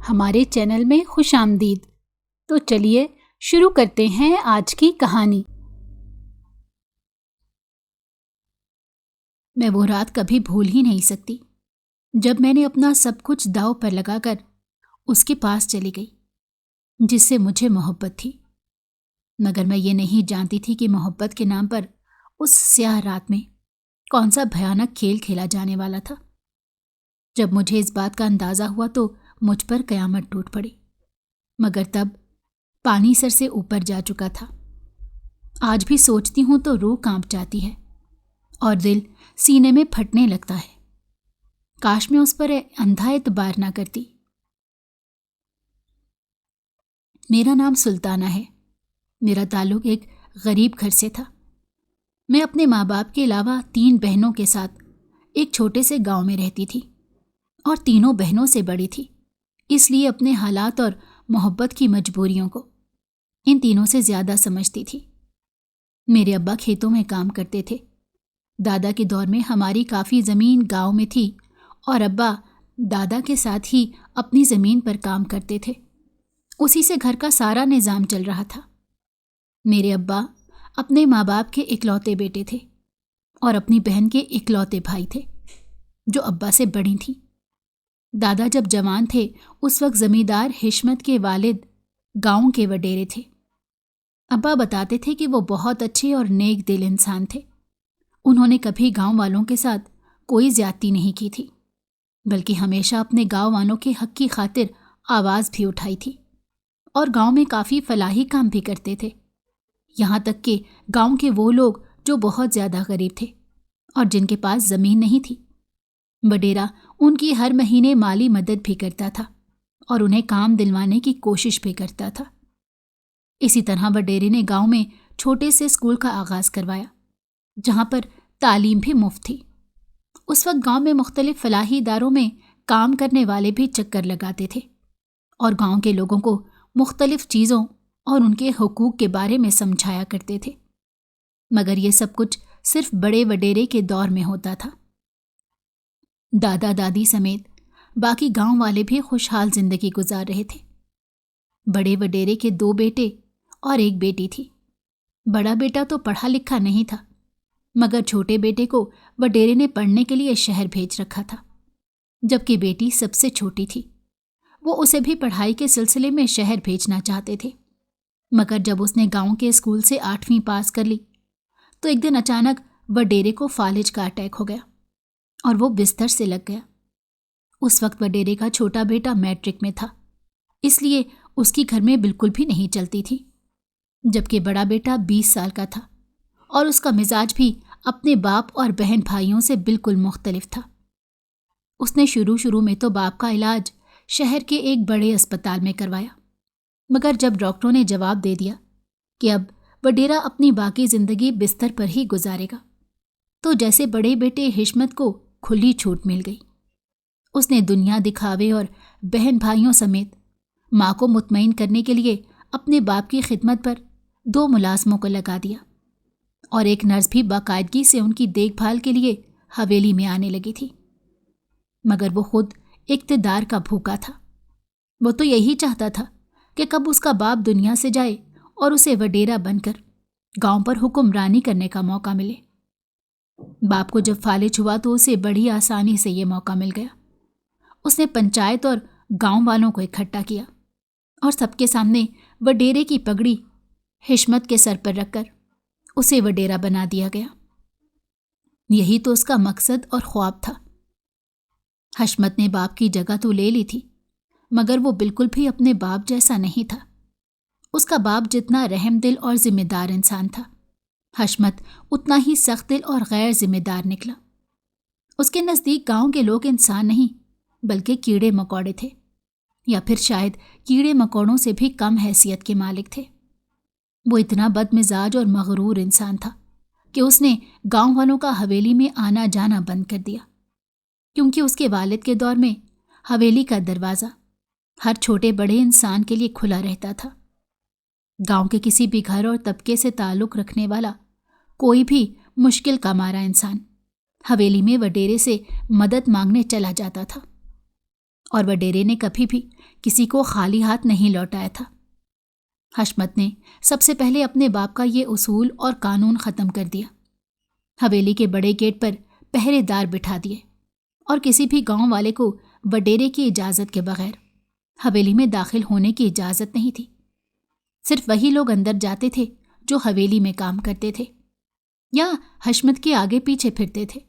ہمارے چینل میں خوش آمدید۔ تو چلیے شروع کرتے ہیں آج کی کہانی۔ میں وہ رات کبھی بھول ہی نہیں سکتی جب میں نے اپنا سب کچھ داؤ پر لگا کر اس کے پاس چلی گئی جس سے مجھے محبت تھی، مگر میں یہ نہیں جانتی تھی کہ محبت کے نام پر اس سیاہ رات میں کون سا بھیانک کھیل کھیلا جانے والا تھا۔ جب مجھے اس بات کا اندازہ ہوا تو مجھ پر قیامت ٹوٹ پڑی، مگر تب پانی سر سے اوپر جا چکا تھا۔ آج بھی سوچتی ہوں تو روح کانپ جاتی ہے اور دل سینے میں پھٹنے لگتا ہے۔ کاش میں اس پر اندھا اعتبار نہ کرتی۔ میرا نام سلطانہ ہے۔ میرا تعلق ایک غریب گھر سے تھا۔ میں اپنے ماں باپ کے علاوہ 3 بہنوں کے ساتھ ایک چھوٹے سے گاؤں میں رہتی تھی اور تینوں بہنوں سے بڑی تھی، اس لیے اپنے حالات اور محبت کی مجبوریوں کو ان تینوں سے زیادہ سمجھتی تھی۔ میرے ابا کھیتوں میں کام کرتے تھے۔ دادا کے دور میں ہماری کافی زمین گاؤں میں تھی اور ابا دادا کے ساتھ ہی اپنی زمین پر کام کرتے تھے۔ اسی سے گھر کا سارا نظام چل رہا تھا۔ میرے ابا اپنے ماں باپ کے اکلوتے بیٹے تھے اور اپنی بہن کے اکلوتے بھائی تھے جو ابا سے بڑی تھیں۔ دادا جب جوان تھے اس وقت زمیندار حشمت کے والد گاؤں کے وڈیرے تھے۔ ابا بتاتے تھے کہ وہ بہت اچھے اور نیک دل انسان تھے۔ انہوں نے کبھی گاؤں والوں کے ساتھ کوئی زیادتی نہیں کی تھی، بلکہ ہمیشہ اپنے گاؤں والوں کے حق کی خاطر آواز بھی اٹھائی تھی اور گاؤں میں کافی فلاحی کام بھی کرتے تھے، یہاں تک کہ گاؤں کے وہ لوگ جو بہت زیادہ غریب تھے اور جن کے پاس زمین نہیں تھی، وڈیرا ان کی ہر مہینے مالی مدد بھی کرتا تھا اور انہیں کام دلوانے کی کوشش بھی کرتا تھا۔ اسی طرح وڈیرے نے گاؤں میں چھوٹے سے اسکول کا آغاز کروایا جہاں پر تعلیم بھی مفت تھی۔ اس وقت گاؤں میں مختلف فلاحی اداروں میں کام کرنے والے بھی چکر لگاتے تھے اور گاؤں کے لوگوں کو مختلف چیزوں اور ان کے حقوق کے بارے میں سمجھایا کرتے تھے، مگر یہ سب کچھ صرف بڑے وڈیرے کے دور میں ہوتا تھا۔ دادا دادی سمیت باقی گاؤں والے بھی خوشحال زندگی گزار رہے تھے۔ بڑے وڈیرے کے 2 بیٹے اور 1 بیٹی تھی۔ بڑا بیٹا تو پڑھا لکھا نہیں تھا، مگر چھوٹے بیٹے کو وڈیرے نے پڑھنے کے لیے شہر بھیج رکھا تھا، جبکہ بیٹی سب سے چھوٹی تھی۔ وہ اسے بھی پڑھائی کے سلسلے میں شہر بھیجنا چاہتے تھے، مگر جب اس نے گاؤں کے اسکول سے 8ویں پاس کر لی تو ایک دن اچانک وڈیرے کو فالج کا اٹیک ہو گیا اور وہ بستر سے لگ گیا۔ اس وقت وڈیرے کا چھوٹا بیٹا میٹرک میں تھا، اس لیے اس کی گھر میں بالکل بھی نہیں چلتی تھی، جبکہ بڑا بیٹا 20 سال کا تھا اور اس کا مزاج بھی اپنے باپ اور بہن بھائیوں سے بالکل مختلف تھا۔ اس نے شروع میں تو باپ کا علاج شہر کے ایک بڑے اسپتال میں کروایا، مگر جب ڈاکٹروں نے جواب دے دیا کہ اب وڈیرا اپنی باقی زندگی بستر پر ہی گزارے گا تو جیسے بڑے بیٹے حشمت کو کھلی چھوٹ مل گئی۔ اس نے دنیا دکھاوے اور بہن بھائیوں سمیت ماں کو مطمئن کرنے کے لیے اپنے باپ کی خدمت پر 2 ملازموں کو لگا دیا اور ایک نرس بھی باقاعدگی سے ان کی دیکھ بھال کے لیے حویلی میں آنے لگی تھی، مگر وہ خود اقتدار کا بھوکا تھا۔ وہ تو یہی چاہتا تھا کہ کب اس کا باپ دنیا سے جائے اور اسے وڈیرا بن کر گاؤں پر حکمرانی کرنے کا موقع ملے۔ باپ کو جب فالج ہوا تو اسے بڑی آسانی سے یہ موقع مل گیا۔ اس نے پنچایت اور گاؤں والوں کو اکٹھا کیا اور سب کے سامنے وڈیرے کی پگڑی حشمت کے سر پر رکھ کر اسے وڈیرا بنا دیا گیا۔ یہی تو اس کا مقصد اور خواب تھا۔ حشمت نے باپ کی جگہ تو لے لی تھی، مگر وہ بالکل بھی اپنے باپ جیسا نہیں تھا۔ اس کا باپ جتنا رحم دل اور ذمہ دار انسان تھا، حشمت اتنا ہی سخت دل اور غیر ذمہ دار نکلا۔ اس کے نزدیک گاؤں کے لوگ انسان نہیں بلکہ کیڑے مکوڑے تھے، یا پھر شاید کیڑے مکوڑوں سے بھی کم حیثیت کے مالک تھے۔ وہ اتنا بد مزاج اور مغرور انسان تھا کہ اس نے گاؤں والوں کا حویلی میں آنا جانا بند کر دیا، کیونکہ اس کے والد کے دور میں حویلی کا دروازہ ہر چھوٹے بڑے انسان کے لیے کھلا رہتا تھا۔ گاؤں کے کسی بھی گھر اور طبقے سے تعلق رکھنے والا کوئی بھی مشکل کا مارا انسان حویلی میں وڈیرے سے مدد مانگنے چلا جاتا تھا اور وڈیرے نے کبھی بھی کسی کو خالی ہاتھ نہیں لوٹایا تھا۔ حشمت نے سب سے پہلے اپنے باپ کا یہ اصول اور قانون ختم کر دیا۔ حویلی کے بڑے گیٹ پر پہرے دار بٹھا دیے اور کسی بھی گاؤں والے کو وڈیرے کی اجازت کے بغیر حویلی میں داخل ہونے کی اجازت نہیں تھی۔ صرف وہی لوگ اندر جاتے تھے جو حویلی میں کام کرتے تھے یا حشمت کے آگے پیچھے پھرتے تھے۔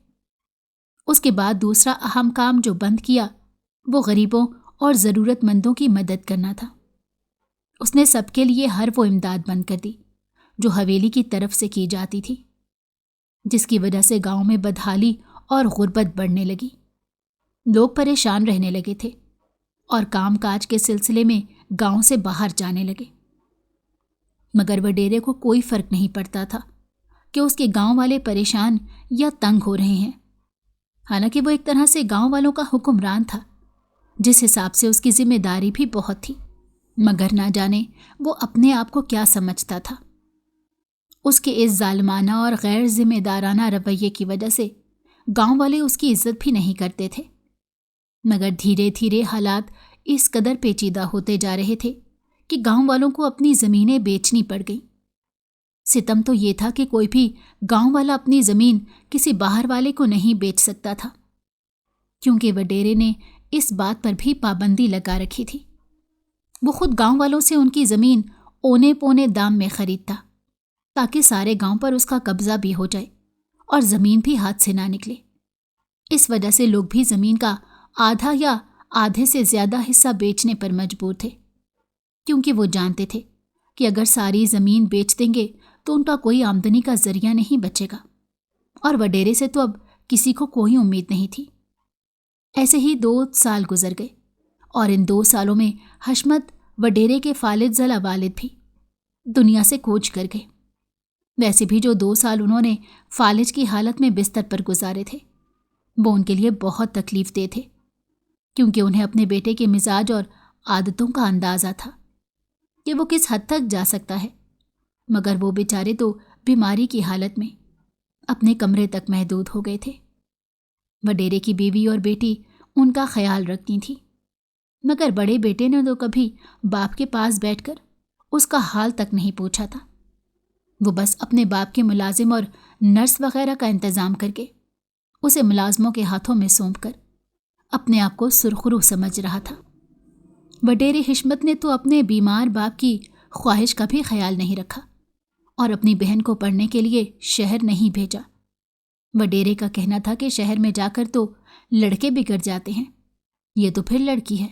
اس کے بعد دوسرا اہم کام جو بند کیا وہ غریبوں اور ضرورت مندوں کی مدد کرنا تھا۔ اس نے سب کے لیے ہر وہ امداد بند کر دی جو حویلی کی طرف سے کی جاتی تھی، جس کی وجہ سے گاؤں میں بدحالی اور غربت بڑھنے لگی۔ لوگ پریشان رہنے لگے تھے اور کام کاج کے سلسلے میں گاؤں سے باہر جانے لگے۔ مگر وڈیرے کو کوئی فرق نہیں پڑتا تھا کہ اس کے گاؤں والے پریشان یا تنگ ہو رہے ہیں، حالانکہ وہ ایک طرح سے گاؤں والوں کا حکمران تھا، جس حساب سے اس کی ذمہ داری بھی بہت تھی۔ مگر نہ جانے وہ اپنے آپ کو کیا سمجھتا تھا۔ اس کے اس ظالمانہ اور غیر ذمہ دارانہ رویے کی وجہ سے گاؤں والے اس کی عزت بھی نہیں کرتے تھے۔ مگر دھیرے دھیرے حالات اس قدر پیچیدہ ہوتے جا رہے تھے کہ گاؤں والوں کو اپنی زمینیں بیچنی پڑ گئیں۔ ستم تو یہ تھا کہ کوئی بھی گاؤں والا اپنی زمین کسی باہر والے کو نہیں بیچ سکتا تھا، کیونکہ وڈیرے نے اس بات پر بھی پابندی لگا رکھی تھی۔ وہ خود گاؤں والوں سے ان کی زمین اونے پونے دام میں خریدتا تاکہ سارے گاؤں پر اس کا قبضہ بھی ہو جائے اور زمین بھی ہاتھ سے نہ نکلے۔ اس وجہ سے لوگ بھی زمین کا آدھا یا آدھے سے زیادہ حصہ بیچنے پر مجبور تھے، کیونکہ وہ جانتے تھے کہ اگر ساری زمین بیچ دیں گے تو ان کا کوئی آمدنی کا ذریعہ نہیں بچے گا، اور وڈیرے سے تو اب کسی کو کوئی امید نہیں تھی۔ ایسے ہی 2 سال گزر گئے اور ان 2 سالوں میں حشمت وڈیرے کے فالج زلہ والد بھی دنیا سے کوچ کر گئے۔ ویسے بھی جو 2 سال انہوں نے فالج کی حالت میں بستر پر گزارے تھے وہ ان کے لیے بہت تکلیف دہ تھے، کیونکہ انہیں اپنے بیٹے کے مزاج اور عادتوں کا اندازہ تھا کہ وہ کس حد تک جا سکتا ہے، مگر وہ بیچارے تو بیماری کی حالت میں اپنے کمرے تک محدود ہو گئے تھے۔ وڈیرے کی بیوی اور بیٹی ان کا خیال رکھتی تھی، مگر بڑے بیٹے نے تو کبھی باپ کے پاس بیٹھ کر اس کا حال تک نہیں پوچھا تھا۔ وہ بس اپنے باپ کے ملازم اور نرس وغیرہ کا انتظام کر کے اسے ملازموں کے ہاتھوں میں سونپ کر اپنے آپ کو سرخرو سمجھ رہا تھا۔ وڈیرے حشمت نے تو اپنے بیمار باپ کی خواہش کا بھی خیال نہیں رکھا اور اپنی بہن کو پڑھنے کے لیے شہر نہیں بھیجا۔ وڈیرے کا کہنا تھا کہ شہر میں جا کر تو لڑکے بگڑ جاتے ہیں، یہ تو پھر لڑکی ہے،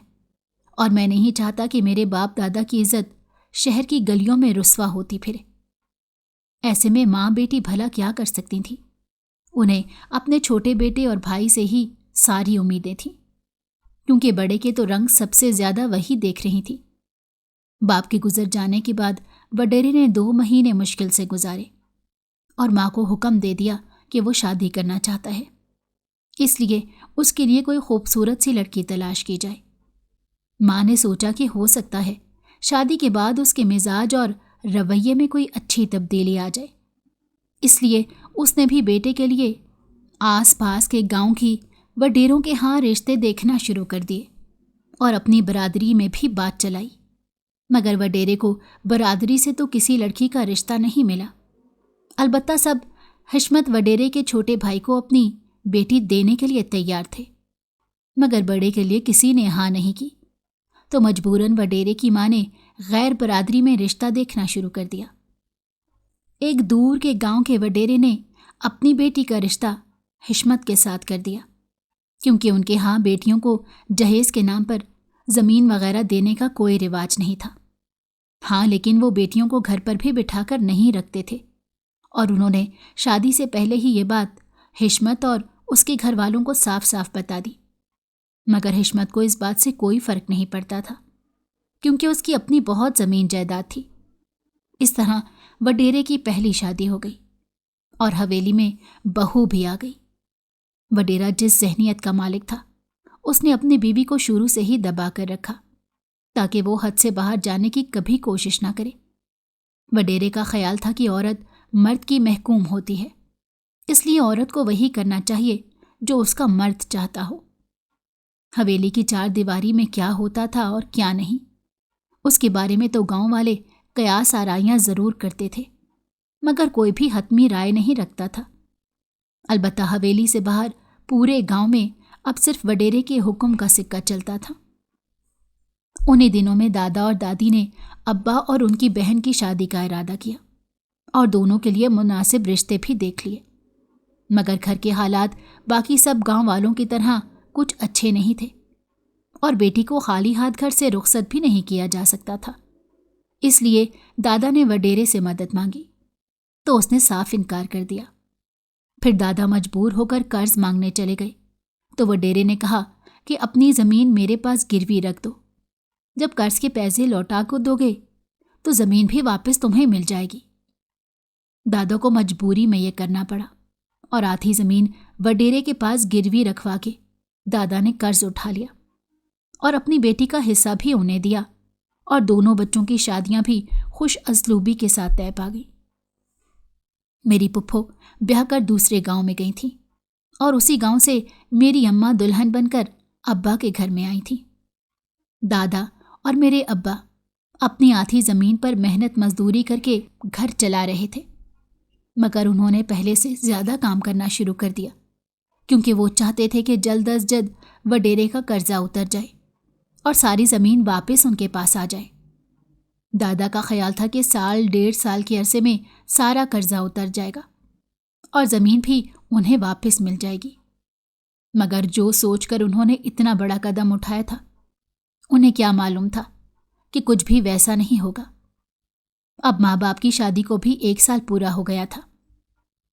اور میں نہیں چاہتا کہ میرے باپ دادا کی عزت شہر کی گلیوں میں رسوا ہوتی پھرے۔ ایسے میں ماں بیٹی بھلا کیا کر سکتی تھیں؟ انہیں اپنے چھوٹے بیٹے اور بھائی سے ہی ساری امیدیں تھیں، کیونکہ بڑے کے تو رنگ سب سے زیادہ وہی دیکھ رہی تھی۔ باپ کے گزر جانے کے بعد وڈیرے نے 2 مہینے مشکل سے گزارے اور ماں کو حکم دے دیا کہ وہ شادی کرنا چاہتا ہے، اس لیے اس کے لیے کوئی خوبصورت سی لڑکی تلاش کی جائے۔ ماں نے سوچا کہ ہو سکتا ہے شادی کے بعد اس کے مزاج اور رویے میں کوئی اچھی تبدیلی آ جائے، اس لیے اس نے بھی بیٹے کے لیے آس پاس کے گاؤں کی وڈیروں کے ہاں رشتے دیکھنا شروع کر دیے اور اپنی برادری میں بھی بات چلائی، مگر وڈیرے کو برادری سے تو کسی لڑکی کا رشتہ نہیں ملا۔ البتہ سب حشمت وڈیرے کے چھوٹے بھائی کو اپنی بیٹی دینے کے لیے تیار تھے، مگر بڑے کے لیے کسی نے ہاں نہیں کی، تو مجبوراً وڈیرے کی ماں نے غیر برادری میں رشتہ دیکھنا شروع کر دیا۔ ایک دور کے گاؤں کے وڈیرے نے اپنی بیٹی کا رشتہ حشمت کے ساتھ کر دیا، کیونکہ ان کے ہاں بیٹیوں کو جہیز کے نام پر زمین وغیرہ دینے کا کوئی رواج نہیں تھا۔ ہاں، لیکن وہ بیٹیوں کو گھر پر بھی بٹھا کر نہیں رکھتے تھے، اور انہوں نے شادی سے پہلے ہی یہ بات حشمت اور اس کے گھر والوں کو صاف صاف بتا دی، مگر حشمت کو اس بات سے کوئی فرق نہیں پڑتا تھا، کیونکہ اس کی اپنی بہت زمین جائیداد تھی۔ اس طرح وڈیرے کی پہلی شادی ہو گئی اور حویلی میں بہو بھی آ گئی۔ وڈیرا جس ذہنیت کا مالک تھا اس نے اپنی بیوی کو شروع سے ہی دبا کر رکھا تاکہ وہ حد سے باہر جانے کی کبھی کوشش نہ کرے۔ وڈیرے کا خیال تھا کہ عورت مرد کی محکوم ہوتی ہے، اس لیے عورت کو وہی کرنا چاہیے جو اس کا مرد چاہتا ہو۔ حویلی کی چار دیواری میں کیا ہوتا تھا اور کیا نہیں، اس کے بارے میں تو گاؤں والے قیاس آرائیاں ضرور کرتے تھے، مگر کوئی بھی حتمی رائے نہیں رکھتا تھا۔ البتہ حویلی سے باہر پورے گاؤں میں اب صرف وڈیرے کے حکم کا سکہ چلتا تھا۔ انہی دنوں میں دادا اور دادی نے ابا اور ان کی بہن کی شادی کا ارادہ کیا اور دونوں کے لیے مناسب رشتے بھی دیکھ لیے، مگر گھر کے حالات باقی سب گاؤں والوں کی طرح کچھ اچھے نہیں تھے اور بیٹی کو خالی ہاتھ گھر سے رخصت بھی نہیں کیا جا سکتا تھا۔ اس لیے دادا نے وڈیرے سے مدد مانگی تو اس نے صاف انکار کر دیا۔ پھر دادا مجبور ہو کر قرض مانگنے چلے گئے تو وڈیرے نے کہا کہ اپنی زمین میرے پاس گروی رکھ دو، جب قرض کے پیسے لوٹا کو دو گے تو زمین بھی واپس تمہیں مل جائے گی۔ دادا کو مجبوری میں یہ کرنا پڑا اور آدھی زمین وڈیرے کے پاس گروی رکھوا کے دادا نے قرض اٹھا لیا اور اپنی بیٹی کا حصہ بھی انہیں دیا، اور دونوں بچوں کی شادیاں بھی خوش اسلوبی کے ساتھ طے پا گئی۔ میری پھپھو بیاہ کر دوسرے گاؤں میں گئی تھیں اور اسی گاؤں سے میری اماں دلہن بن کر ابا کے گھر میں آئی تھیں۔ دادا اور میرے ابا اپنی آدھی زمین پر محنت مزدوری کر کے گھر چلا رہے تھے، مگر انہوں نے پہلے سے زیادہ کام کرنا شروع کر دیا کیونکہ وہ چاہتے تھے کہ جلد از جلد وڈیرے کا قرضہ اتر جائے اور ساری زمین واپس ان کے پاس آ جائے۔ دادا کا خیال تھا کہ 1.5 سال کے عرصے میں سارا قرضہ اتر جائے گا اور زمین بھی انہیں واپس مل جائے گی، مگر جو سوچ کر انہوں نے اتنا بڑا قدم اٹھایا تھا، انہیں کیا معلوم تھا کہ کچھ بھی ویسا نہیں ہوگا۔ اب ماں باپ کی شادی کو بھی 1 سال پورا ہو گیا تھا۔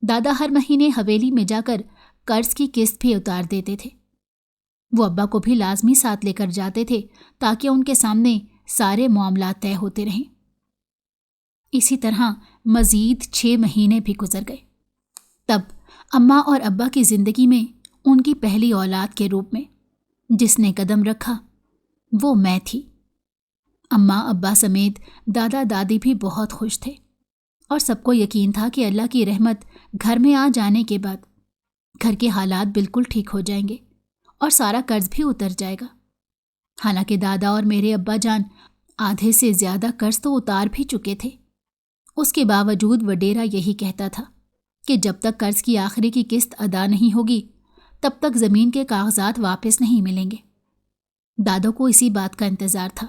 دادا ہر مہینے حویلی میں جا کر قرض کی قسط بھی اتار دیتے تھے۔ وہ ابا کو بھی لازمی ساتھ لے کر جاتے تھے تاکہ ان کے سامنے سارے معاملات طے ہوتے رہیں۔ اسی طرح مزید 6 مہینے بھی گزر گئے۔ تب اماں اور ابا کی زندگی میں ان کی پہلی اولاد کے روپ میں جس نے قدم رکھا وہ میں تھی۔ اماں ابا سمیت دادا دادی بھی بہت خوش تھے اور سب کو یقین تھا کہ اللہ کی رحمت گھر میں آ جانے کے بعد گھر کے حالات بالکل ٹھیک ہو جائیں گے اور سارا قرض بھی اتر جائے گا۔ حالانکہ دادا اور میرے ابا جان آدھے سے زیادہ قرض تو اتار بھی چکے تھے، اس کے باوجود وڈیرا یہی کہتا تھا کہ جب تک قرض کی آخری کی قسط ادا نہیں ہوگی تب تک زمین کے کاغذات واپس نہیں ملیں گے۔ دادا کو اسی بات کا انتظار تھا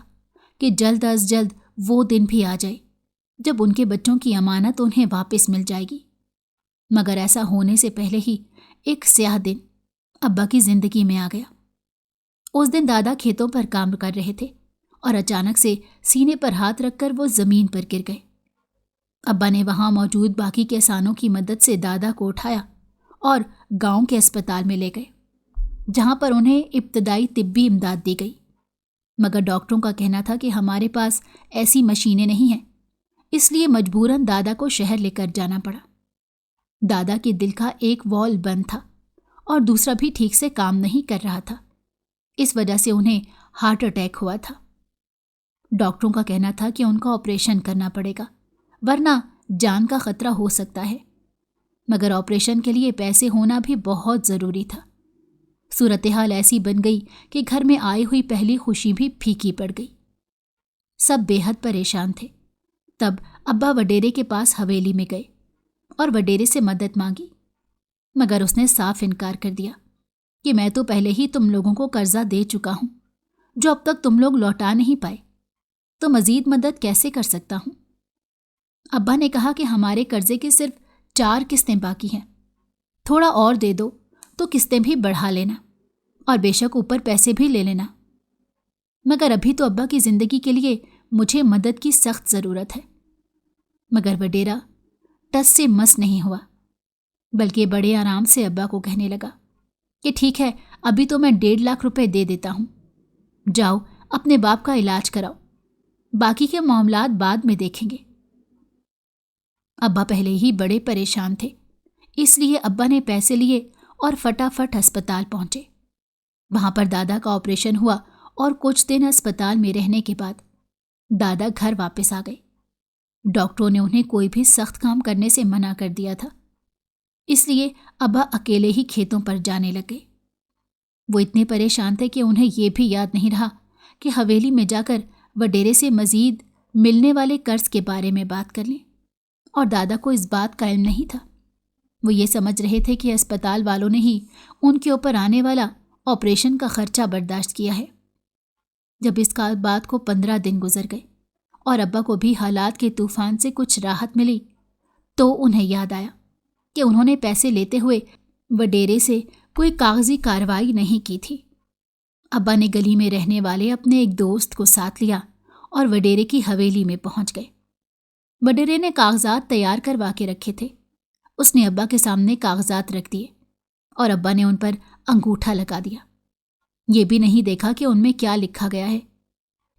کہ جلد از جلد وہ دن بھی آ جائے جب ان کے بچوں کی امانت انہیں واپس مل جائے گی، مگر ایسا ہونے سے پہلے ہی ایک سیاہ دن ابا کی زندگی میں آ گیا۔ اس دن دادا کھیتوں پر کام کر رہے تھے اور اچانک سے سینے پر ہاتھ رکھ کر وہ زمین پر گر گئے۔ ابا نے وہاں موجود باقی کسانوں کی مدد سے دادا کو اٹھایا اور گاؤں کے اسپتال میں لے گئے، جہاں پر انہیں ابتدائی طبی امداد دی گئی، مگر ڈاکٹروں کا کہنا تھا کہ ہمارے پاس ایسی مشینیں نہیں ہیں، اس لیے مجبوراً دادا کو شہر لے کر جانا پڑا۔ دادا کے دل کا ایک والو بند تھا اور دوسرا بھی ٹھیک سے کام نہیں کر رہا تھا، اس وجہ سے انہیں ہارٹ اٹیک ہوا تھا۔ ڈاکٹروں کا کہنا تھا کہ ان کا آپریشن کرنا پڑے گا ورنہ جان کا خطرہ ہو سکتا ہے، مگر آپریشن کے لیے پیسے ہونا بھی بہت ضروری تھا۔ صورتحال ایسی بن گئی کہ گھر میں آئی ہوئی پہلی خوشی بھی پھیکی پڑ گئی۔ سب بے حد پریشان تھے۔ تب ابا وڈیرے کے پاس حویلی میں گئے اور وڈیرے سے مدد مانگی، مگر اس نے صاف انکار کر دیا کہ میں تو پہلے ہی تم لوگوں کو قرضہ دے چکا ہوں جو اب تک تم لوگ لوٹا نہیں پائے، تو مزید مدد کیسے کر سکتا ہوں۔ ابا نے کہا کہ ہمارے قرضے کی صرف 4 قسطیں باقی ہیں، تھوڑا اور دے دو تو قسطیں بھی بڑھا لینا اور بے شک اوپر پیسے بھی لے لینا، مگر ابھی تو ابا کی زندگی کے لیے مجھے مدد کی سخت ضرورت ہے۔ مگر وڈیرا ٹس سے مس نہیں ہوا، بلکہ بڑے آرام سے ابا کو کہنے لگا کہ ٹھیک ہے، ابھی تو میں 1.5 لاکھ روپے دے دیتا ہوں، جاؤ اپنے باپ کا علاج کراؤ، باقی کے معاملات بعد میں دیکھیں گے۔ ابا پہلے ہی بڑے پریشان تھے، اس لیے ابا نے پیسے لیے اور فٹافٹ ہسپتال پہنچے۔ وہاں پر دادا کا آپریشن ہوا اور کچھ دن ہسپتال میں رہنے کے بعد دادا گھر واپس آ گئے۔ ڈاکٹروں نے انہیں کوئی بھی سخت کام کرنے سے منع کر دیا تھا، اس لیے ابا اکیلے ہی کھیتوں پر جانے لگے۔ وہ اتنے پریشان تھے کہ انہیں یہ بھی یاد نہیں رہا کہ حویلی میں جا کر وڈیرے سے مزید ملنے والے قرض کے بارے میں بات کر لیں، اور دادا کو اس بات کا علم نہیں تھا۔ وہ یہ سمجھ رہے تھے کہ اسپتال والوں نے ہی ان کے اوپر آنے والا آپریشن کا خرچہ برداشت کیا ہے۔ جب اس کا بات کو 15 دن گزر گئے اور ابا کو بھی حالات کے طوفان سے کچھ راحت ملی، تو انہیں یاد آیا کہ انہوں نے پیسے لیتے ہوئے وڈیرے سے کوئی کاغذی کارروائی نہیں کی تھی۔ ابا نے گلی میں رہنے والے اپنے ایک دوست کو ساتھ لیا اور وڈیرے کی حویلی میں پہنچ گئے۔ وڈیرے نے کاغذات تیار کروا کے رکھے تھے۔ اس نے ابا کے سامنے کاغذات رکھ دیے اور ابا نے ان پر انگوٹھا لگا دیا۔ یہ بھی نہیں دیکھا کہ ان میں کیا لکھا گیا ہے،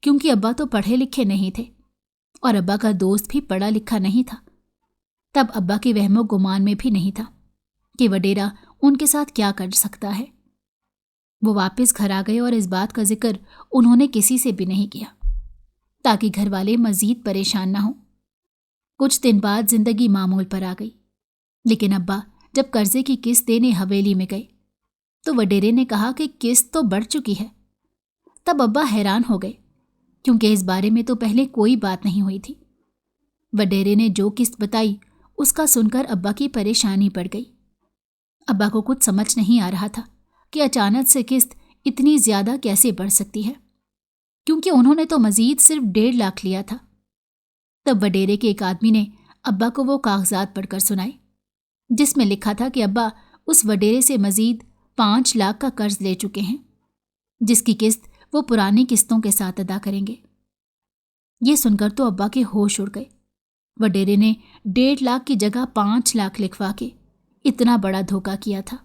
کیونکہ ابا تو پڑھے لکھے نہیں تھے اور ابا کا دوست بھی پڑھا لکھا نہیں تھا۔ تب ابا کے وہم و گمان میں بھی نہیں تھا کہ وڈیرا ان کے ساتھ کیا کر سکتا ہے۔ وہ واپس گھر آ گئے اور اس بات کا ذکر انہوں نے کسی سے بھی نہیں کیا تاکہ گھر والے مزید پریشان نہ ہوں۔ کچھ دن بعد زندگی معمول پر آ گئی، لیکن ابا جب قرضے کی قسط دینے حویلی میں گئے تو وڈیرے نے کہا کہ قسط تو بڑھ چکی ہے۔ تب ابا حیران ہو گئے، کیونکہ اس بارے میں تو پہلے کوئی بات نہیں ہوئی تھی۔ وڈیرے نے جو قسط بتائی اس کا سن کر ابا کی پریشانی بڑھ گئی۔ ابا کو کچھ سمجھ نہیں آ رہا تھا کہ اچانک سے قسط اتنی زیادہ کیسے بڑھ سکتی ہے، کیونکہ انہوں نے تو مزید صرف 1.5 لاکھ لیا تھا۔ تب وڈیرے کے ایک آدمی نے ابا کو وہ کاغذات پڑھ کر سنائے جس میں لکھا تھا کہ ابا اس وڈیرے سے مزید 5 لاکھ کا قرض لے چکے ہیں، جس کی قسط وہ پرانی قسطوں کے ساتھ ادا کریں گے۔ یہ سن کر تو ابا کے ہوش اڑ گئے۔ وڈیرے نے 1.5 لاکھ کی جگہ 5 لاکھ لکھوا کے اتنا بڑا دھوکہ کیا تھا۔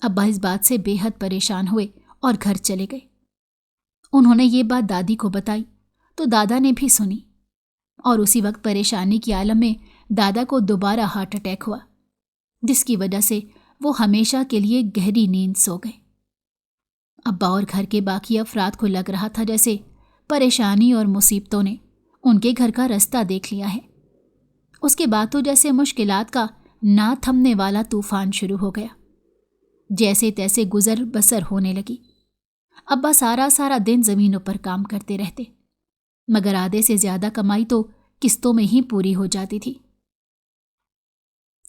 ابا اس بات سے بے حد پریشان ہوئے اور گھر چلے گئے۔ انہوں نے یہ بات دادی کو بتائی تو دادا نے بھی سنی، اور اسی وقت پریشانی کی عالم میں دادا کو دوبارہ ہارٹ اٹیک ہوا، جس کی وجہ سے وہ ہمیشہ کے لیے گہری نیند سو گئے۔ ابا اور گھر کے باقی افراد کو لگ رہا تھا جیسے پریشانی اور مصیبتوں نے ان کے گھر کا رستہ دیکھ لیا ہے۔ اس کے بعد تو جیسے مشکلات کا نہ تھمنے والا طوفان شروع ہو گیا۔ جیسے تیسے گزر بسر ہونے لگی۔ ابا سارا دن زمینوں پر کام کرتے رہتے، مگر آدھے سے زیادہ کمائی تو قسطوں میں ہی پوری ہو جاتی تھی۔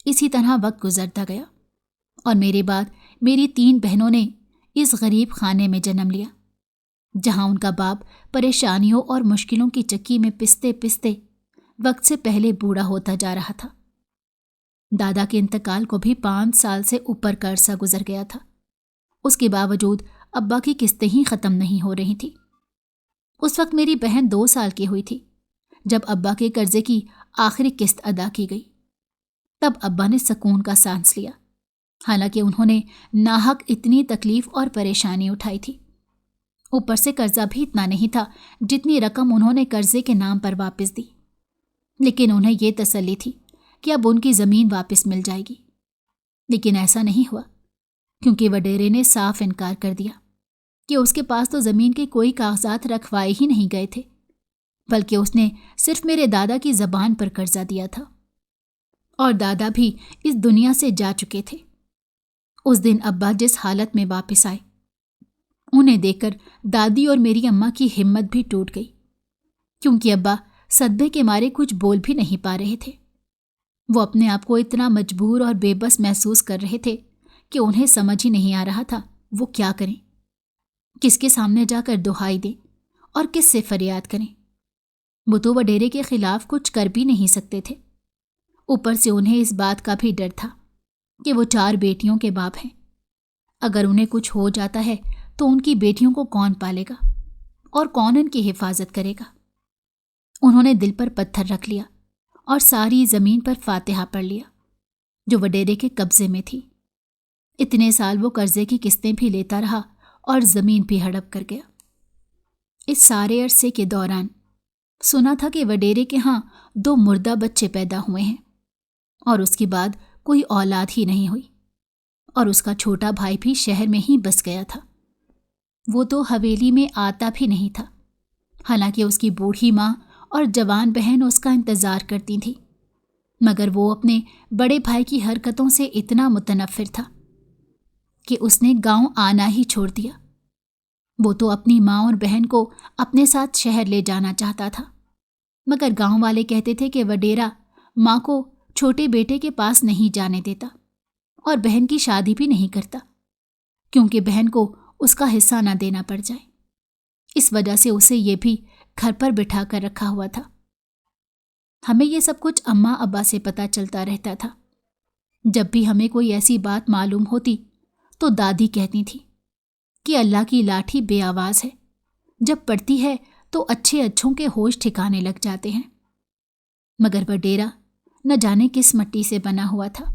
اسی طرح وقت گزرتا گیا اور میرے بعد میری 3 بہنوں نے اس غریب خانے میں جنم لیا، جہاں ان کا باپ پریشانیوں اور مشکلوں کی چکی میں پستے پستے وقت سے پہلے بوڑھا ہوتا جا رہا تھا۔ دادا کے انتقال کو بھی 5 سال سے اوپر کا عرصہ گزر گیا تھا۔ اس کے باوجود ابا کی قسطیں ہی ختم نہیں ہو رہی تھیں۔ اس وقت میری بہن 2 سال کی ہوئی تھی جب ابا کے قرضے کی آخری قسط ادا کی گئی۔ تب ابا نے سکون کا سانس لیا، حالانکہ انہوں نے ناحق اتنی تکلیف اور پریشانی اٹھائی تھی۔ اوپر سے قرضہ بھی اتنا نہیں تھا جتنی رقم انہوں نے قرضے کے نام پر واپس دی، لیکن انہیں یہ تسلی تھی کہ اب ان کی زمین واپس مل جائے گی۔ لیکن ایسا نہیں ہوا، کیونکہ وڈیرے نے صاف انکار کر دیا کہ اس کے پاس تو زمین کے کوئی کاغذات رکھوائے ہی نہیں گئے تھے، بلکہ اس نے صرف میرے دادا کی زبان پر قرضہ دیا تھا، اور دادا بھی اس دنیا سے جا چکے تھے۔ اس دن ابا جس حالت میں واپس آئے، انہیں دیکھ کر دادی اور میری اماں کی ہمت بھی ٹوٹ گئی، کیونکہ ابا صدمے کے مارے کچھ بول بھی نہیں پا رہے تھے۔ وہ اپنے آپ کو اتنا مجبور اور بے بس محسوس کر رہے تھے کہ انہیں سمجھ ہی نہیں آ رہا تھا وہ کیا کریں، کس کے سامنے جا کر دہائی دیں اور کس سے فریاد کریں۔ وہ تو وڈیرے کے خلاف کچھ کر بھی نہیں سکتے تھے، اوپر سے انہیں اس بات کا بھی ڈر تھا کہ وہ 4 بیٹیوں کے باپ ہیں۔ اگر انہیں کچھ ہو جاتا ہے تو ان کی بیٹیوں کو کون پالے گا اور کون ان کی حفاظت کرے گا؟ انہوں نے دل پر پتھر رکھ لیا اور ساری زمین پر فاتحہ پڑھ لیا جو وڈیرے کے قبضے میں تھی۔ اتنے سال وہ قرضے کی قسطیں بھی لیتا رہا اور زمین بھی ہڑپ کر گیا۔ اس سارے عرصے کے دوران سنا تھا کہ وڈیرے کے ہاں 2 مردہ بچے پیدا ہوئے ہیں، اور اس کے بعد کوئی اولاد ہی نہیں ہوئی، اور اس کا چھوٹا بھائی بھی شہر میں ہی بس گیا تھا۔ وہ تو حویلی میں آتا بھی نہیں تھا، حالانکہ اس کی بوڑھی ماں اور جوان بہن اس کا انتظار کرتی تھیں، مگر وہ اپنے بڑے بھائی کی حرکتوں سے اتنا متنفر تھا کہ اس نے گاؤں آنا ہی چھوڑ دیا۔ وہ تو اپنی ماں اور بہن کو اپنے ساتھ شہر لے جانا چاہتا تھا، مگر گاؤں والے کہتے تھے کہ وڈیرا ماں کو چھوٹے بیٹے کے پاس نہیں جانے دیتا اور بہن کی شادی بھی نہیں کرتا، کیونکہ بہن کو اس کا حصہ نہ دینا پڑ جائے۔ اس وجہ سے اسے یہ بھی گھر پر بٹھا کر رکھا ہوا تھا۔ ہمیں یہ سب کچھ اماں ابا سے پتہ چلتا رہتا تھا۔ جب بھی ہمیں کوئی ایسی بات معلوم ہوتی تو دادی کہتی تھی کہ اللہ کی لاٹھی بے آواز ہے، جب پڑتی ہے تو اچھے اچھوں کے ہوش ٹھکانے لگ جاتے ہیں۔ مگر وڈیرا نہ جانے کس مٹی سے بنا ہوا تھا۔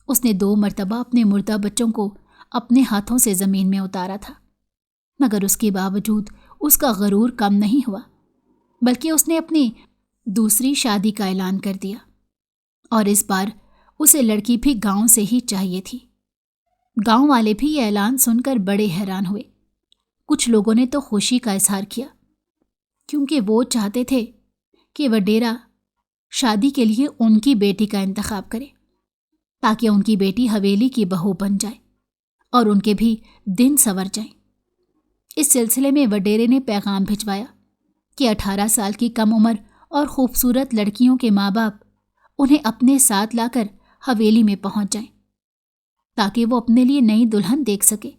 اس نے 2 مرتبہ اپنے مردہ بچوں کو اپنے ہاتھوں سے زمین میں اتارا تھا، مگر اس کے باوجود اس کا غرور کم نہیں ہوا، بلکہ اس نے اپنی دوسری شادی کا اعلان کر دیا، اور اس بار اسے لڑکی بھی گاؤں سے ہی چاہیے تھی۔ گاؤں والے بھی یہ اعلان سن کر بڑے حیران ہوئے۔ کچھ لوگوں نے تو خوشی کا اظہار کیا، کیونکہ وہ چاہتے تھے کہ وڈیرا شادی کے لیے ان کی بیٹی کا انتخاب کرے، تاکہ ان کی بیٹی حویلی کی بہو بن جائے اور ان کے بھی دن سنور جائیں۔ اس سلسلے میں وڈیرے نے پیغام بھجوایا کہ 18 سال کی کم عمر اور خوبصورت لڑکیوں کے ماں باپ انہیں اپنے ساتھ لا کر حویلی میں پہنچ جائیں، تاکہ وہ اپنے لیے نئی دلہن دیکھ سکے۔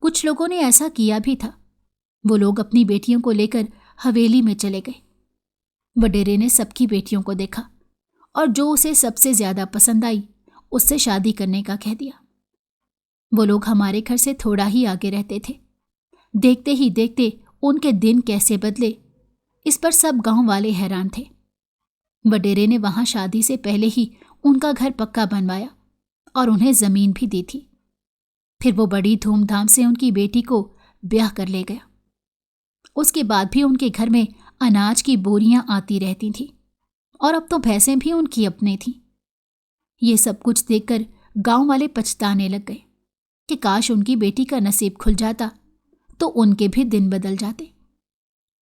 کچھ لوگوں نے ایسا کیا بھی تھا۔ وہ لوگ اپنی بیٹیوں کو لے کر حویلی میں چلے گئے۔ وڈیرے نے سب کی بیٹیوں کو دیکھا اور جو اسے سب سے زیادہ پسند آئی اس سے شادی کرنے کا کہہ دیا۔ وہ لوگ ہمارے گھر سے تھوڑا ہی آگے رہتے تھے۔ دیکھتے ہی دیکھتے ان کے دن کیسے بدلے، اس پر سب گاؤں والے حیران تھے۔ وڈیرے نے وہاں شادی سے پہلے ہی ان کا گھر پکا بنوایا اور انہیں زمین بھی دی تھی۔ پھر وہ بڑی دھوم دھام سے ان کی بیٹی کو بیاہ کر لے گیا۔ اس کے بعد بھی ان کے گھر میں اناج کی بوریاں آتی رہتی تھیں، اور اب تو بھینسیں بھی ان کی اپنے تھیں۔ یہ سب کچھ دیکھ کر گاؤں والے پچھتانے لگ گئے کہ کاش ان کی بیٹی کا نصیب کھل جاتا تو ان کے بھی دن بدل جاتے،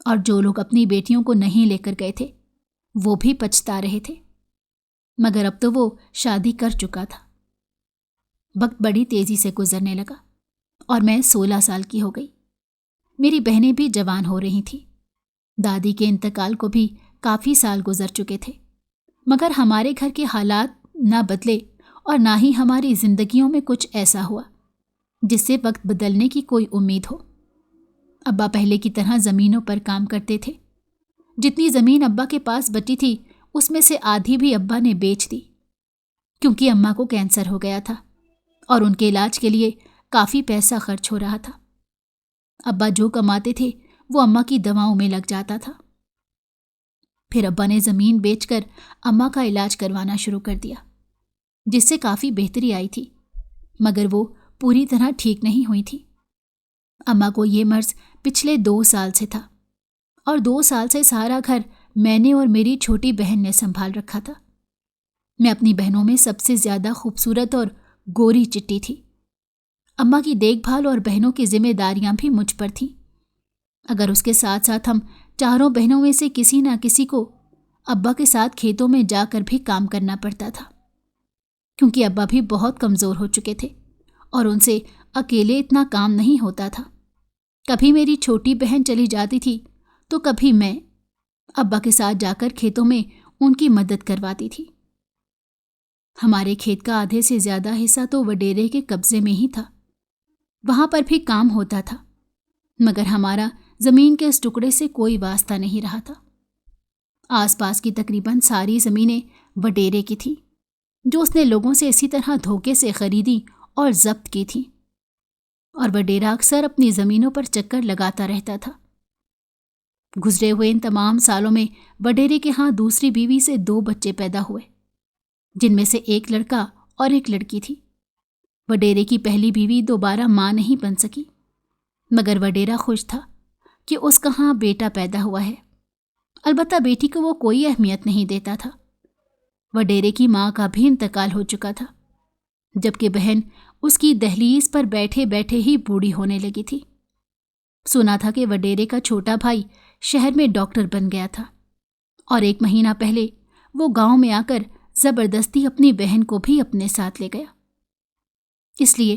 اور جو لوگ اپنی بیٹیوں کو نہیں لے کر گئے تھے وہ بھی پچھتا رہے تھے، مگر اب تو وہ شادی کر چکا تھا۔ وقت بڑی تیزی سے گزرنے لگا اور میں 16 سال کی ہو گئی۔ میری بہنیں بھی جوان ہو رہی تھیں۔ دادی کے انتقال کو بھی کافی سال گزر چکے تھے، مگر ہمارے گھر کے حالات نہ بدلے اور نہ ہی ہماری زندگیوں میں کچھ ایسا ہوا جس سے وقت بدلنے کی کوئی امید ہو۔ ابا پہلے کی طرح زمینوں پر کام کرتے تھے۔ جتنی زمین ابا کے پاس بچی تھی اس میں سے آدھی بھی ابا نے بیچ دی، کیونکہ اماں کو کینسر ہو گیا تھا اور ان کے علاج کے لیے کافی پیسہ خرچ ہو رہا تھا۔ ابا جو کماتے تھے وہ اماں کی دواؤں میں لگ جاتا تھا۔ پھر ابا نے زمین بیچ کر اماں کا علاج کروانا شروع کر دیا، جس سے کافی بہتری آئی تھی، مگر وہ پوری طرح ٹھیک نہیں ہوئی تھی۔ اماں کو یہ مرض پچھلے 2 سال سے تھا، اور 2 سال سے سارا گھر میں نے اور میری چھوٹی بہن نے سنبھال رکھا تھا۔ میں اپنی بہنوں میں سب سے زیادہ خوبصورت اور گوری چٹی تھی۔ اماں کی دیکھ بھال اور بہنوں کی ذمہ داریاں بھی مجھ پر تھیں۔ اگر اس کے ساتھ ساتھ ہم چاروں بہنوں میں سے کسی نہ کسی کو ابا کے ساتھ کھیتوں میں جا کر بھی کام کرنا پڑتا تھا، کیونکہ ابا بھی بہت کمزور ہو چکے تھے اور ان سے اکیلے اتنا کام نہیں ہوتا تھا۔ کبھی میری چھوٹی بہن چلی جاتی تھی تو کبھی میں ابا کے ساتھ جا کر کھیتوں میں ان کی مدد کرواتی تھی۔ ہمارے کھیت کا آدھے سے زیادہ حصہ تو وڈیرے کے قبضے میں ہی تھا۔ وہاں پر بھی کام ہوتا تھا، مگر ہمارا زمین کے اس ٹکڑے سے کوئی واسطہ نہیں رہا تھا۔ آس پاس کی تقریباً ساری زمینیں وڈیرے کی تھیں، جو اس نے لوگوں سے اسی طرح دھوکے سے خریدی اور ضبط کی تھی، اور وڈیرا اکثر اپنی زمینوں پر چکر لگاتا رہتا تھا۔ گزرے ہوئے ان تمام سالوں میں وڈیرے کے ہاں دوسری بیوی سے 2 بچے پیدا ہوئے، جن میں سے ایک لڑکا اور ایک لڑکی تھی۔ وڈیرے کی پہلی بیوی دوبارہ ماں نہیں بن سکی، مگر وڈیرا خوش تھا کہ اس کا ہاں بیٹا پیدا ہوا ہے۔ البتہ بیٹی کو وہ کوئی اہمیت نہیں دیتا تھا۔ وڈیرے کی ماں کا بھی انتقال ہو چکا تھا، جبکہ بہن اس کی دہلیز پر بیٹھے بیٹھے ہی بوڑھی ہونے لگی تھی۔ سنا تھا کہ وڈیرے کا چھوٹا بھائی شہر میں ڈاکٹر بن گیا تھا، اور 1 مہینہ پہلے وہ گاؤں میں آ کر زبردستی اپنی بہن کو بھی اپنے ساتھ لے گیا۔ اس لیے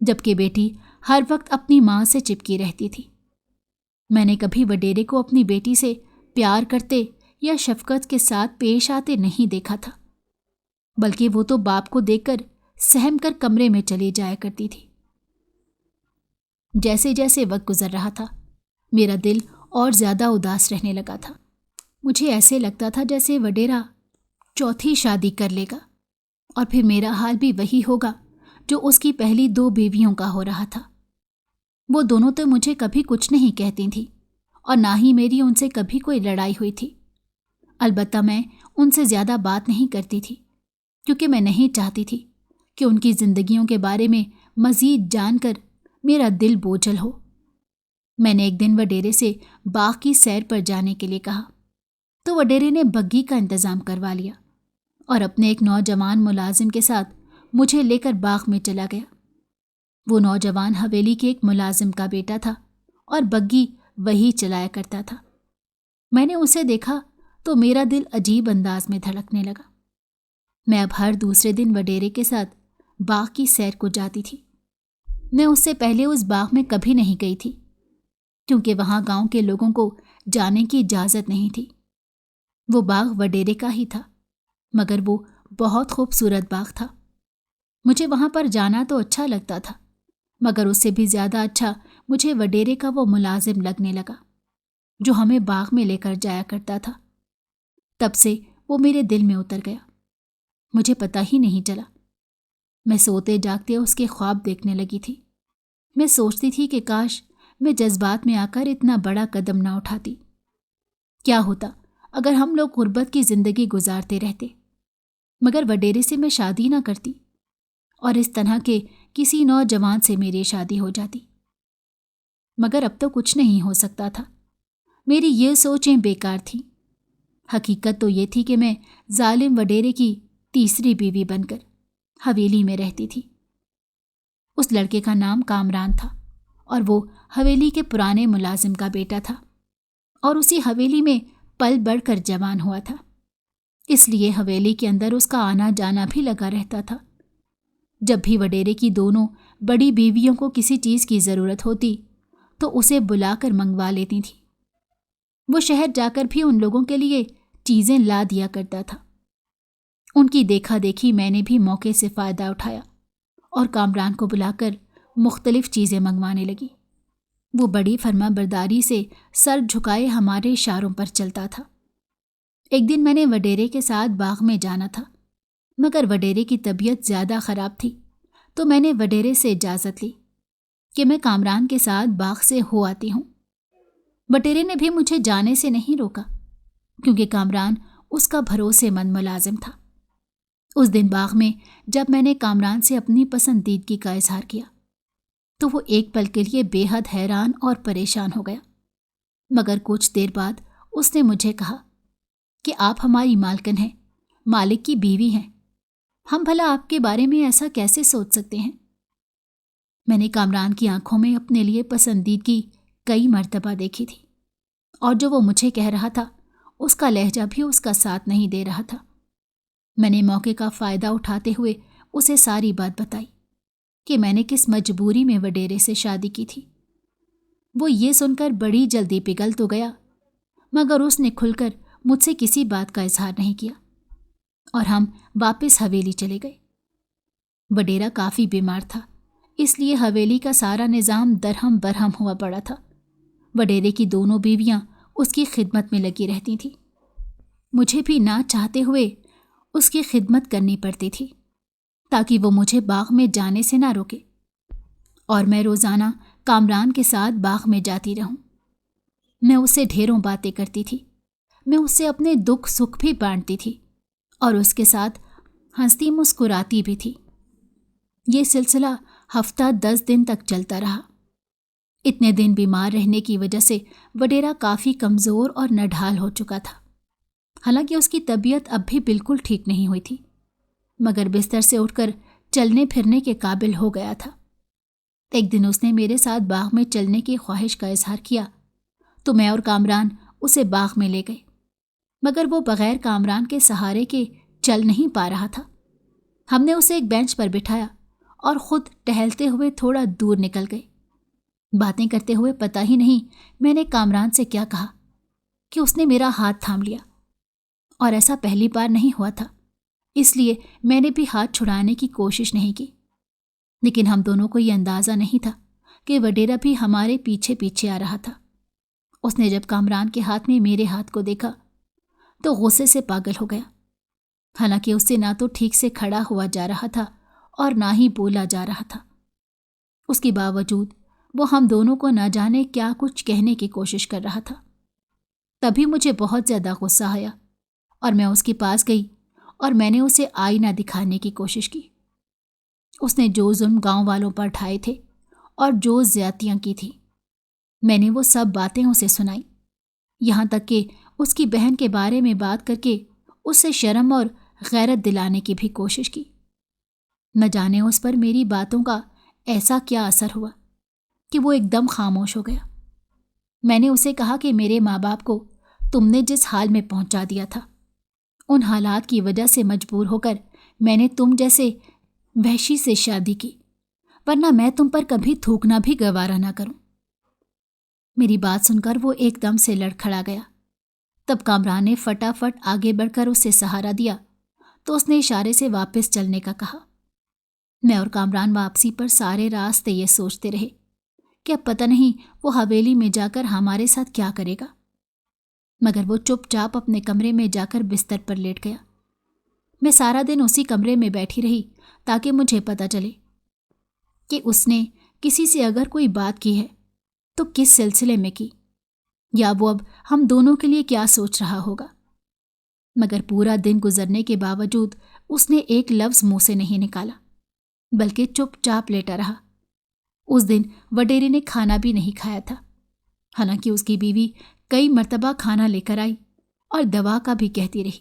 جبکہ بیٹی ہر وقت اپنی ماں سے چپکی رہتی تھی۔ میں نے کبھی وڈیرے کو اپنی بیٹی سے پیار کرتے یا شفقت کے ساتھ پیش آتے نہیں دیکھا تھا، بلکہ وہ تو باپ کو دیکھ کر سہم کر کمرے میں چلی جایا کرتی تھی۔ جیسے جیسے وقت گزر رہا تھا میرا دل اور زیادہ اداس رہنے لگا تھا۔ مجھے ایسے لگتا تھا جیسے وڈیرا چوتھی شادی کر لے گا اور پھر میرا حال بھی وہی ہوگا جو اس کی پہلی 2 بیویوں کا ہو رہا تھا۔ وہ دونوں تو مجھے کبھی کچھ نہیں کہتی تھیں اور نہ ہی میری ان سے کبھی کوئی لڑائی ہوئی تھی۔ البتہ میں ان سے زیادہ بات نہیں کرتی تھی کیونکہ میں نہیں چاہتی تھی کہ ان کی زندگیوں کے بارے میں مزید جان کر میرا دل بوجھل ہو۔ میں نے ایک دن وڈیرے سے باغ کی سیر پر جانے کے لیے کہا تو وڈیرے نے بگھی کا انتظام کروا لیا اور اپنے ایک نوجوان ملازم کے ساتھ مجھے لے کر باغ میں چلا گیا۔ وہ نوجوان حویلی کے ایک ملازم کا بیٹا تھا اور بگھی وہی چلایا کرتا تھا۔ میں نے اسے دیکھا تو میرا دل عجیب انداز میں دھڑکنے لگا۔ میں اب ہر دوسرے دن وڈیرے کے ساتھ باغ کی سیر کو جاتی تھی۔ میں اس سے پہلے اس باغ میں کبھی نہیں گئی تھی کیونکہ وہاں گاؤں کے لوگوں کو جانے کی اجازت نہیں تھی۔ وہ باغ وڈیرے کا ہی تھا مگر وہ بہت خوبصورت باغ تھا۔ مجھے وہاں پر جانا تو اچھا لگتا تھا مگر اس سے بھی زیادہ اچھا مجھے وڈیرے کا وہ ملازم لگنے لگا جو ہمیں باغ میں لے کر جایا کرتا تھا۔ تب سے وہ میرے دل میں اتر گیا۔ مجھے پتہ ہی نہیں چلا۔ میں سوتے جاگتے اس کے خواب دیکھنے لگی تھی۔ میں سوچتی تھی کہ کاش میں جذبات میں آ کر اتنا بڑا قدم نہ اٹھاتی۔ کیا ہوتا اگر ہم لوگ غربت کی زندگی گزارتے رہتے مگر وڈیرے سے میں شادی نہ کرتی اور اس طرح کے کسی نوجوان سے میری شادی ہو جاتی۔ مگر اب تو کچھ نہیں ہو سکتا تھا۔ میری یہ سوچیں بیکار تھیں۔ حقیقت تو یہ تھی کہ میں ظالم وڈیرے کی تیسری بیوی بن کر حویلی میں رہتی تھی۔ اس لڑکے کا نام کامران تھا اور وہ حویلی کے پرانے ملازم کا بیٹا تھا اور اسی حویلی میں پل بڑھ کر جوان ہوا تھا، اس لیے حویلی کے اندر اس کا آنا جانا بھی لگا رہتا تھا۔ جب بھی وڈیرے کی دونوں بڑی بیویوں کو کسی چیز کی ضرورت ہوتی تو اسے بلا کر منگوا لیتی تھی۔ وہ شہر جا کر بھی ان لوگوں کے لیے چیزیں لا دیا کرتا تھا۔ ان کی دیکھا دیکھی میں نے بھی موقع سے فائدہ اٹھایا اور کامران کو بلا کر مختلف چیزیں منگوانے لگی۔ وہ بڑی فرما برداری سے سر جھکائے ہمارے اشاروں پر چلتا تھا۔ ایک دن میں نے وڈیرے کے ساتھ باغ میں جانا تھا مگر وڈیرے کی طبیعت زیادہ خراب تھی تو میں نے وڈیرے سے اجازت لی کہ میں کامران کے ساتھ باغ سے ہو آتی ہوں۔ وڈیرے نے بھی مجھے جانے سے نہیں روکا کیونکہ کامران اس کا بھروسے مند ملازم تھا۔ اس دن باغ میں جب میں نے کامران سے اپنی پسندیدگی کا اظہار کیا تو وہ ایک پل کے لیے بے حد حیران اور پریشان ہو گیا، مگر کچھ دیر بعد اس نے مجھے کہا کہ آپ ہماری مالکن ہیں، مالک کی بیوی ہیں، ہم بھلا آپ کے بارے میں ایسا کیسے سوچ سکتے ہیں؟ میں نے کامران کی آنکھوں میں اپنے لیے پسندیدگی کئی مرتبہ دیکھی تھی اور جو وہ مجھے کہہ رہا تھا اس کا لہجہ بھی اس کا ساتھ نہیں دے رہا تھا۔ میں نے موقع کا فائدہ اٹھاتے ہوئے اسے ساری بات بتائی کہ میں نے کس مجبوری میں وڈیرے سے شادی کی تھی۔ وہ یہ سن کر بڑی جلدی پگھل تو گیا مگر اس نے کھل کر مجھ سے کسی بات کا اظہار نہیں کیا اور ہم واپس حویلی چلے گئے۔ وڈیرا کافی بیمار تھا اس لیے حویلی کا سارا نظام درہم برہم ہوا پڑا تھا۔ وڈیرے کی دونوں بیویاں اس کی خدمت میں لگی رہتی تھیں۔ مجھے بھی نہ چاہتے ہوئے اس کی خدمت کرنی پڑتی تھی تاکہ وہ مجھے باغ میں جانے سے نہ روکے اور میں روزانہ کامران کے ساتھ باغ میں جاتی رہوں۔ میں اس سے ڈھیروں باتیں کرتی تھی، میں اس سے اپنے دکھ سکھ بھی بانٹتی تھی اور اس کے ساتھ ہنستی مسکراتی بھی تھی۔ یہ سلسلہ ہفتہ 10 دن تک چلتا رہا۔ اتنے دن بیمار رہنے کی وجہ سے وڈیرا کافی کمزور اور نڈھال ہو چکا تھا، حالانکہ اس کی طبیعت اب بھی بالکل ٹھیک نہیں ہوئی تھی مگر بستر سے اٹھ کر چلنے پھرنے کے قابل ہو گیا تھا۔ ایک دن اس نے میرے ساتھ باغ میں چلنے کی خواہش کا اظہار کیا تو میں اور کامران اسے باغ میں لے گئے مگر وہ بغیر کامران کے سہارے کے چل نہیں پا رہا تھا۔ ہم نے اسے ایک بینچ پر بٹھایا اور خود ٹہلتے ہوئے تھوڑا دور نکل گئے۔ باتیں کرتے ہوئے پتہ ہی نہیں میں نے کامران سے کیا کہا کہ اس نے میرا ہاتھ تھام لیا، اور ایسا پہلی بار نہیں ہوا تھا، اس لیے میں نے بھی ہاتھ چھڑانے کی کوشش نہیں کی۔ لیکن ہم دونوں کو یہ اندازہ نہیں تھا کہ وڈیرا بھی ہمارے پیچھے پیچھے آ رہا تھا۔ اس نے جب کامران کے ہاتھ میں میرے ہاتھ کو دیکھا تو غصے سے پاگل ہو گیا، حالانکہ اس سے نہ تو ٹھیک سے کھڑا ہوا جا رہا تھا اور نہ ہی بولا جا رہا تھا۔ اس کے باوجود وہ ہم دونوں کو نہ جانے کیا کچھ کہنے کی کوشش کر رہا تھا۔ تبھی مجھے بہت زیادہ غصہ آیا اور میں اس کے پاس گئی اور میں نے اسے آئینہ دکھانے کی کوشش کی۔ اس نے جو ظلم گاؤں والوں پر ڈھائے تھے اور جو زیادتیاں کی تھیں، میں نے وہ سب باتیں اسے سنائی، یہاں تک کہ اس کی بہن کے بارے میں بات کر کے اسے شرم اور غیرت دلانے کی بھی کوشش کی۔ نہ جانے اس پر میری باتوں کا ایسا کیا اثر ہوا کہ وہ ایک دم خاموش ہو گیا۔ میں نے اسے کہا کہ میرے ماں باپ کو تم نے جس حال میں پہنچا دیا تھا، ان حالات کی وجہ سے مجبور ہو کر میں نے تم جیسے وحشی سے شادی کی، ورنہ میں تم پر کبھی تھوکنا بھی گوارا نہ کروں۔ میری بات سن کر وہ ایک دم سے لڑکھڑا گیا۔ تب کامران نے فٹافٹ آگے بڑھ کر اسے سہارا دیا تو اس نے اشارے سے واپس چلنے کا کہا۔ میں اور کامران واپسی پر سارے راستے یہ سوچتے رہے کہ اب پتہ نہیں وہ حویلی میں جا کر ہمارے ساتھ کیا کرے گا، مگر وہ چپ چاپ اپنے کمرے میں جا کر بستر پر لیٹ گیا۔ میں سارا دن اسی کمرے میں بیٹھی رہی تاکہ مجھے پتہ چلے کہ اس نے کسی سے اگر کوئی بات کی ہے تو کس سلسلے میں کی، یا وہ اب ہم دونوں کے لیے کیا سوچ رہا ہوگا۔ مگر پورا دن گزرنے کے باوجود اس نے ایک لفظ منہ سے نہیں نکالا، بلکہ چپ چاپ لیٹا رہا۔ اس دن وڈیرے نے کھانا بھی نہیں کھایا تھا، حالانکہ اس کی بیوی کئی مرتبہ کھانا لے کر آئی اور دوا کا بھی کہتی رہی۔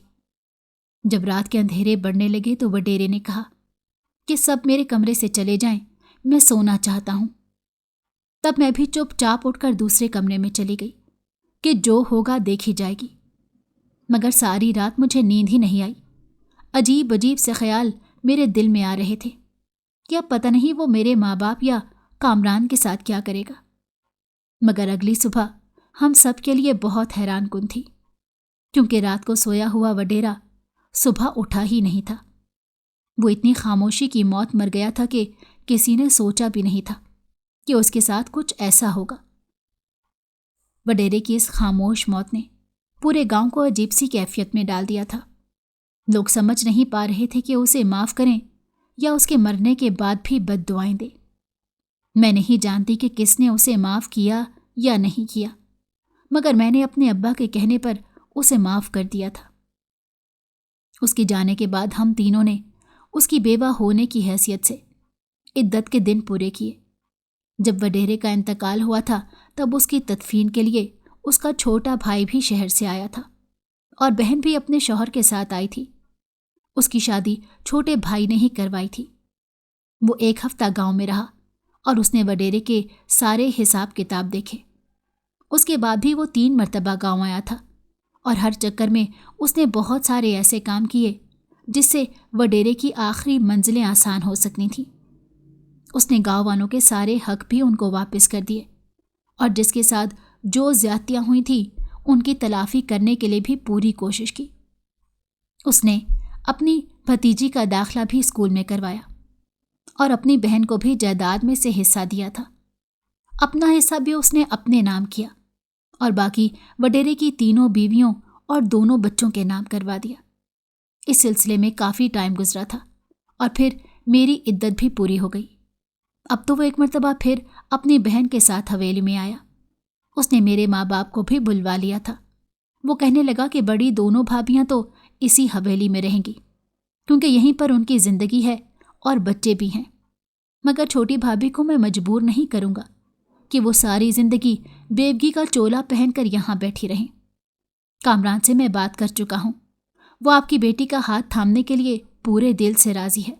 جب رات کے اندھیرے بڑھنے لگے تو وڈیرے نے کہا کہ سب میرے کمرے سے چلے جائیں، میں سونا چاہتا ہوں۔ تب میں بھی چپ چاپ اٹھ کر دوسرے کمرے میں چلی گئی کہ جو ہوگا دیکھی جائے گی۔ مگر ساری رات مجھے نیند ہی نہیں آئی۔ عجیب عجیب سے خیال میرے دل میں آ رہے تھے کہ اب پتہ نہیں وہ میرے ماں باپ یا کامران کے ساتھ کیا کرے گا۔ مگر اگلی صبح ہم سب کے لیے بہت حیران کن تھی، کیونکہ رات کو سویا ہوا وڈیرا صبح اٹھا ہی نہیں تھا۔ وہ اتنی خاموشی کی موت مر گیا تھا کہ کسی نے سوچا بھی نہیں تھا کہ اس کے ساتھ کچھ ایسا ہوگا۔ وڈیرے کی اس خاموش موت نے پورے گاؤں کو عجیب سی کیفیت میں ڈال دیا تھا۔ لوگ سمجھ نہیں پا رہے تھے کہ اسے معاف کریں یا اس کے مرنے کے بعد بھی بد دعائیں دیں۔ میں نہیں جانتی کہ کس نے اسے معاف کیا یا نہیں کیا، مگر میں نے اپنے ابا کے کہنے پر اسے معاف کر دیا تھا۔ اس کے جانے کے بعد ہم تینوں نے اس کی بیوہ ہونے کی حیثیت سے عدت کے دن پورے کیے۔ جب وڈیرے کا انتقال ہوا تھا تب اس کی تدفین کے لیے اس کا چھوٹا بھائی بھی شہر سے آیا تھا اور بہن بھی اپنے شوہر کے ساتھ آئی تھی۔ اس کی شادی چھوٹے بھائی نے ہی کروائی تھی۔ وہ ایک ہفتہ گاؤں میں رہا اور اس نے وڈیرے کے سارے حساب کتاب دیکھے۔ اس کے بعد بھی وہ 3 مرتبہ گاؤں آیا تھا اور ہر چکر میں اس نے بہت سارے ایسے کام کیے جس سے وڈیرے کی آخری منزلیں آسان ہو سکتی تھیں۔ اس نے گاؤں والوں کے سارے حق بھی ان کو واپس کر دیے اور جس کے ساتھ جو زیادتیاں ہوئی تھیں ان کی تلافی کرنے کے لیے بھی پوری کوشش کی۔ اس نے اپنی بھتیجی کا داخلہ بھی اسکول میں کروایا اور اپنی بہن کو بھی جائیداد میں سے حصہ دیا تھا۔ اپنا حصہ بھی اس نے اپنے نام کیا اور باقی وڈیرے کی 3 بیویوں اور 2 بچوں کے نام کروا دیا۔ اس سلسلے میں کافی ٹائم گزرا تھا اور پھر میری عدت بھی پوری ہو گئی۔ اب تو وہ ایک مرتبہ پھر اپنی بہن کے ساتھ حویلی میں آیا۔ اس نے میرے ماں باپ کو بھی بلوا لیا تھا۔ وہ کہنے لگا کہ بڑی 2 بھابیاں تو اسی حویلی میں رہیں گی کیونکہ یہیں پر ان کی زندگی ہے اور بچے بھی ہیں، مگر چھوٹی بھابھی کو میں مجبور نہیں کروں گا کہ وہ ساری زندگی بیوگی کا چولا پہن کر یہاں بیٹھی رہیں۔ کامران سے میں بات کر چکا ہوں، وہ آپ کی بیٹی کا ہاتھ تھامنے کے لیے پورے دل سے راضی ہے۔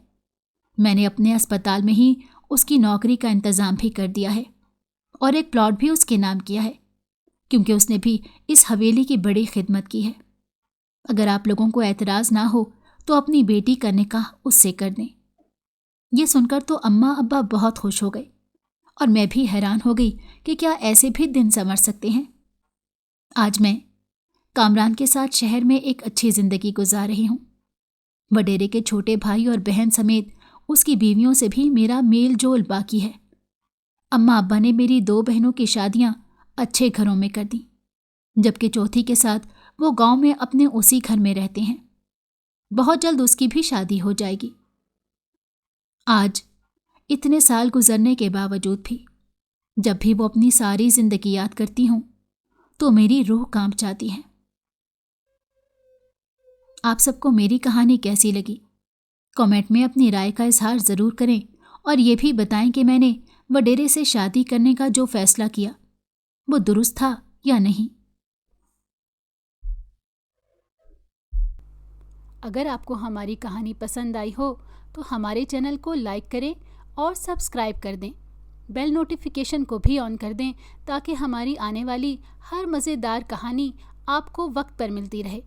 میں نے اپنے اسپتال میں ہی اس کی نوکری کا انتظام بھی کر دیا ہے اور ایک پلاٹ بھی اس کے نام کیا ہے، کیونکہ اس نے بھی اس حویلی کی بڑی خدمت کی ہے۔ اگر آپ لوگوں کو اعتراض نہ ہو تو اپنی بیٹی کا نکاح اس سے کر دیں۔ یہ سن کر تو اماں ابا بہت خوش ہو گئے اور میں بھی حیران ہو گئی کہ کیا ایسے بھی دن سنور سکتے ہیں۔ آج میں کامران کے ساتھ شہر میں ایک اچھی زندگی گزار رہی ہوں۔ وڈیرے کے چھوٹے بھائی اور بہن سمیت اس کی بیویوں سے بھی میرا میل جول باقی ہے۔ اماں ابا نے میری 2 بہنوں کی شادیاں اچھے گھروں میں کر دیں، جبکہ چوتھی کے ساتھ وہ گاؤں میں اپنے اسی گھر میں رہتے ہیں۔ بہت جلد اس کی بھی شادی ہو جائے گی۔ آج اتنے سال گزرنے کے باوجود بھی جب بھی وہ اپنی ساری زندگی یاد کرتی ہوں تو میری روح کانپ جاتی ہے۔ آپ سب کو میری کہانی کیسی لگی؟ کامنٹ میں اپنی رائے کا اظہار ضرور کریں اور یہ بھی بتائیں کہ میں نے وڈیرے سے شادی کرنے کا جو فیصلہ کیا وہ درست تھا یا نہیں۔ اگر آپ کو ہماری کہانی پسند آئی ہو تو ہمارے چینل کو لائک کریں اور سبسکرائب کر دیں۔ بیل نوٹیفیکیشن کو بھی آن کر دیں تاکہ ہماری آنے والی ہر مزیدار کہانی آپ کو وقت پر ملتی رہے۔